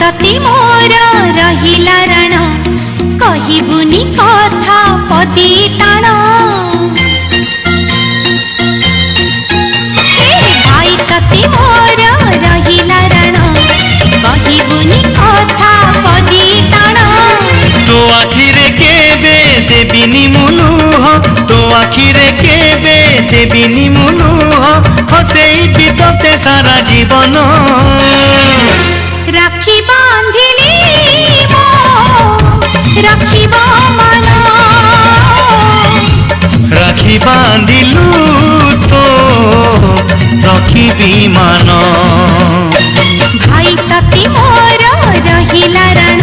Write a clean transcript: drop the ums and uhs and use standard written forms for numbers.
तती मोर रहिला राण कहिबुनी कथा पदी ताण भाई तती मोर रहिला राण कहिबुनी कथा पदी ताण तो आखिरे केबे देबिनी मुलुह तो आखिरे केबे देबिनी मुलुह हसेई बितते सारा जीवन राखी बांधिली मो राखिब मन राखी बांधिलु तो रखिबी मान भाई तती मोर रहिला राण